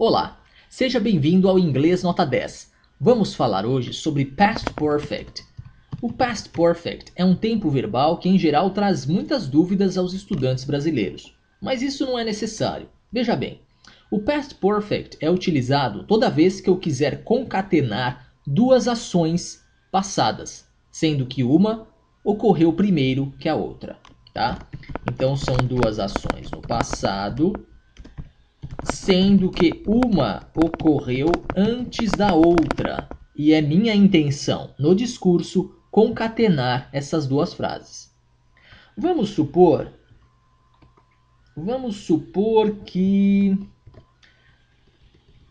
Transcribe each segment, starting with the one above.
Olá, seja bem-vindo ao Inglês Nota 10. Vamos falar hoje sobre Past Perfect. O Past Perfect é um tempo verbal que em geral traz muitas dúvidas aos estudantes brasileiros. Mas isso não é necessário. Veja bem, o Past Perfect é utilizado toda vez que eu quiser concatenar duas ações passadas, sendo que uma ocorreu primeiro que a outra, tá? Então são duas ações no passado, sendo que uma ocorreu antes da outra, e é minha intenção no discurso concatenar essas duas frases. Vamos supor que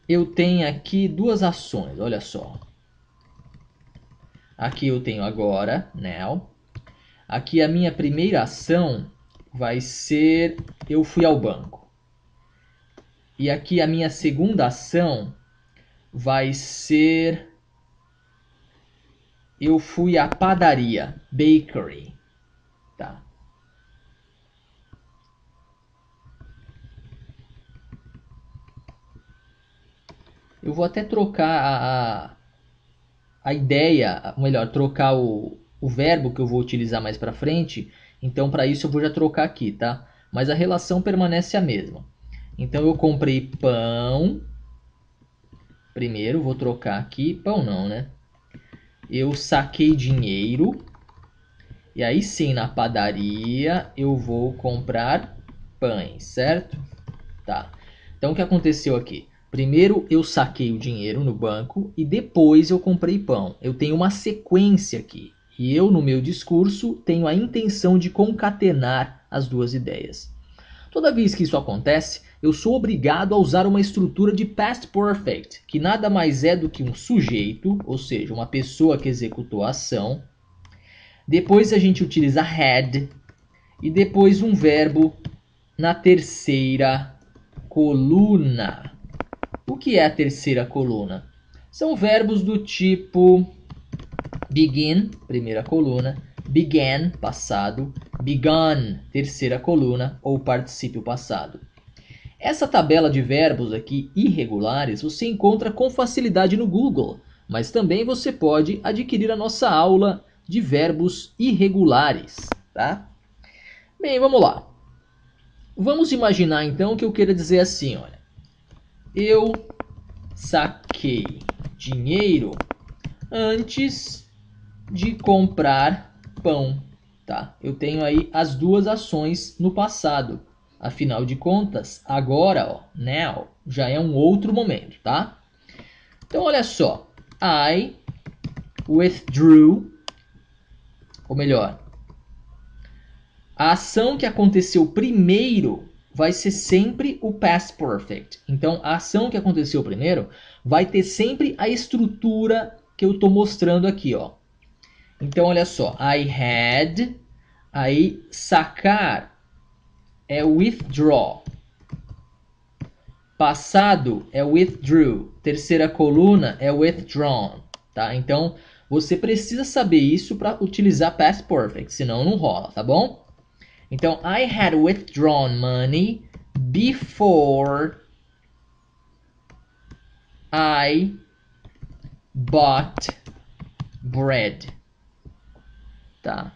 eu tenho aqui duas ações, olha só. Aqui eu tenho agora, now. Aqui a minha primeira ação vai ser eu fui ao banco. E aqui a minha segunda ação vai ser eu fui à padaria, bakery, tá? Eu vou até trocar a ideia, ou melhor, trocar o verbo que eu vou utilizar mais para frente. Então, para isso eu vou já trocar aqui, tá? Mas a relação permanece a mesma. Então, eu comprei pão. Primeiro, vou trocar aqui. Pão não, né? Eu saquei dinheiro. E aí sim, na padaria, eu vou comprar pães, certo? Tá. Então, o que aconteceu aqui? Primeiro eu saquei o dinheiro no banco e depois eu comprei pão. Eu tenho uma sequência aqui. E eu, no meu discurso, tenho a intenção de concatenar as duas ideias. Toda vez que isso acontece, eu sou obrigado a usar uma estrutura de Past Perfect, que nada mais é do que um sujeito, ou seja, uma pessoa que executou a ação. Depois a gente utiliza had e depois um verbo na terceira coluna. O que é a terceira coluna? São verbos do tipo begin, primeira coluna, began, passado, begun, terceira coluna ou particípio passado. Essa tabela de verbos aqui irregulares você encontra com facilidade no Google, mas também você pode adquirir a nossa aula de verbos irregulares, tá? Bem, vamos lá. Vamos imaginar então que eu queira dizer assim, olha. Eu saquei dinheiro antes de comprar pão, tá? Eu tenho aí as duas ações no passado. Afinal de contas, agora, ó, now, já é um outro momento, tá? Então, olha só. I withdrew, ou melhor, a ação que aconteceu primeiro vai ser sempre o past perfect. Então, a ação que aconteceu primeiro vai ter sempre a estrutura que eu estou mostrando aqui, ó. Então, olha só. I had, aí sacar é withdraw. Passado é withdrew. Terceira coluna é withdrawn, tá? Então, você precisa saber isso para utilizar past perfect, senão não rola, tá bom? Então, I had withdrawn money before I bought bread. Tá?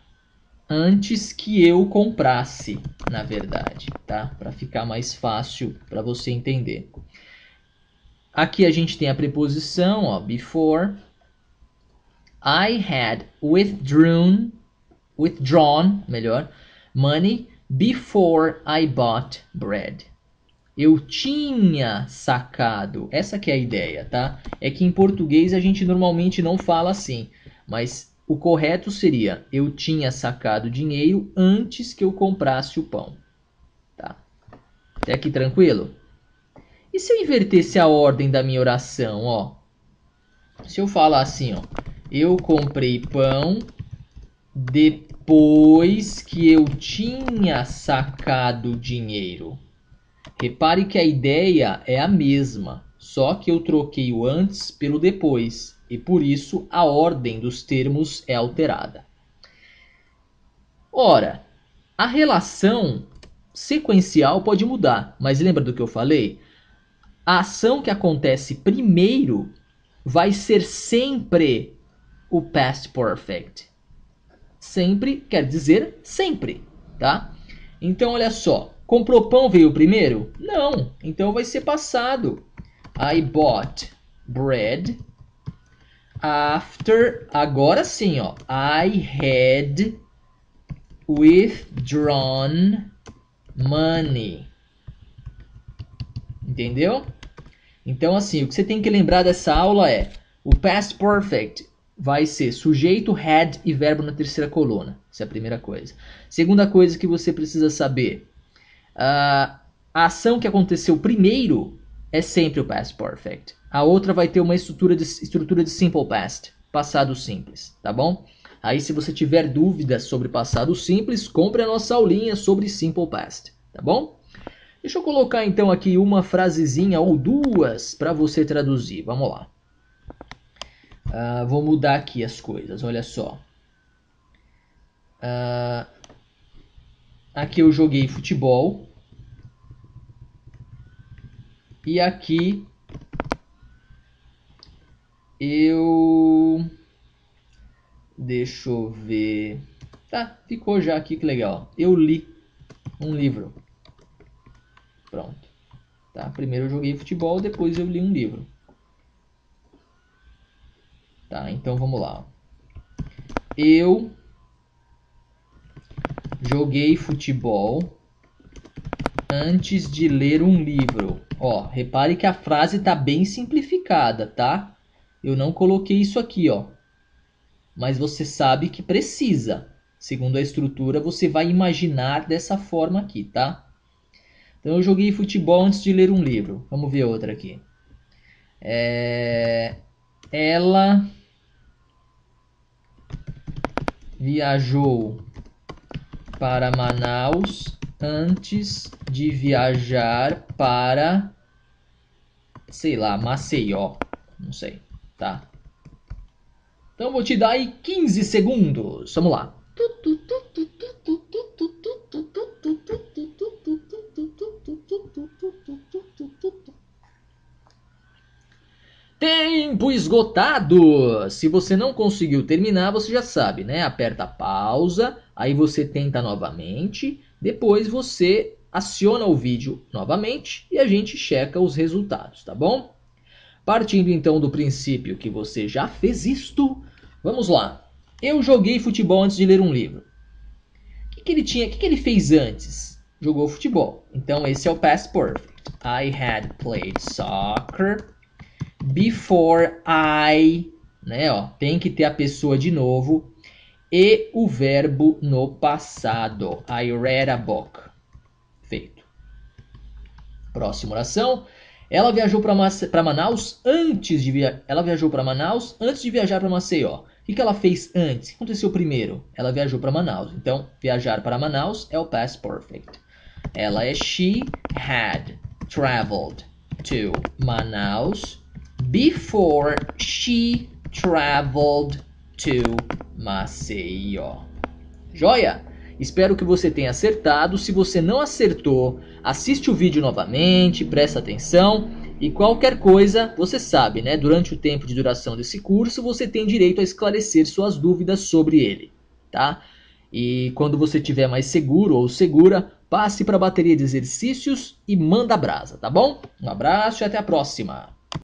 Antes que eu comprasse, na verdade, tá? Para ficar mais fácil para você entender. Aqui a gente tem a preposição, ó, before. I had withdrawn, melhor, money before I bought bread. Eu tinha sacado. Essa que é a ideia, tá? É que em português a gente normalmente não fala assim, mas o correto seria eu tinha sacado dinheiro antes que eu comprasse o pão, tá? Até aqui tranquilo? E se eu invertesse a ordem da minha oração, ó? Se eu falar assim, ó, eu comprei pão depois que eu tinha sacado dinheiro. Repare que a ideia é a mesma, só que eu troquei o antes pelo depois, e por isso a ordem dos termos é alterada. Ora, a relação sequencial pode mudar, mas lembra do que eu falei? a ação que acontece primeiro vai ser sempre o past perfect. Sempre quer dizer sempre, tá? Então, olha só. Comprou pão veio primeiro? Não. Então vai ser passado. I bought bread after... Agora sim, ó. I had withdrawn money. Entendeu? Então, assim, o que você tem que lembrar dessa aula é o past perfect vai ser sujeito, had e verbo na terceira coluna. Essa é a primeira coisa. Segunda coisa que você precisa saber. A ação que aconteceu primeiro é sempre o past perfect. A outra vai ter uma estrutura de simple past, passado simples, tá bom? Aí se você tiver dúvidas sobre passado simples, compre a nossa aulinha sobre simple past, tá bom? Deixa eu colocar então aqui uma frasezinha ou duas para você traduzir. Vamos lá. Vou mudar aqui as coisas, olha só. Aqui eu joguei futebol. E aqui eu... Deixa eu ver... Tá, ficou já aqui, que legal. Eu li um livro. Pronto. Tá, primeiro eu joguei futebol, depois eu li um livro. Tá, então vamos lá. Eu joguei futebol antes de ler um livro. Ó, repare que a frase está bem simplificada, tá? Eu não coloquei isso aqui, ó. Mas você sabe que precisa. Segundo a estrutura, você vai imaginar dessa forma aqui, tá? Então eu joguei futebol antes de ler um livro. Vamos ver outra aqui. Ela viajou para Manaus antes de viajar para, sei lá, Maceió. Não sei, tá? Então eu vou te dar aí 15 segundos. Vamos lá. Tempo esgotado! Se você não conseguiu terminar, você já sabe, né? Aperta pausa, aí você tenta novamente, depois você aciona o vídeo novamente e a gente checa os resultados, tá bom? Partindo então do princípio que você já fez isto, vamos lá. Eu joguei futebol antes de ler um livro. O que ele fez antes? Jogou futebol. Então esse é o past perfect. I had played soccer before I, né, ó, tem que ter a pessoa de novo e o verbo no passado. I read a book. Feito. Próxima oração. Ela viajou para Manaus antes de viajar para Maceió. O que ela fez antes? O que aconteceu primeiro? Ela viajou para Manaus. Então, viajar para Manaus é o past perfect. She had traveled to Manaus before she traveled to Maceió. Joia? Espero que você tenha acertado. Se você não acertou, assiste o vídeo novamente, presta atenção. E qualquer coisa, você sabe, né? Durante o tempo de duração desse curso, você tem direito a esclarecer suas dúvidas sobre ele, tá? E quando você estiver mais seguro ou segura, passe para a bateria de exercícios e manda brasa, tá bom? Um abraço e até a próxima!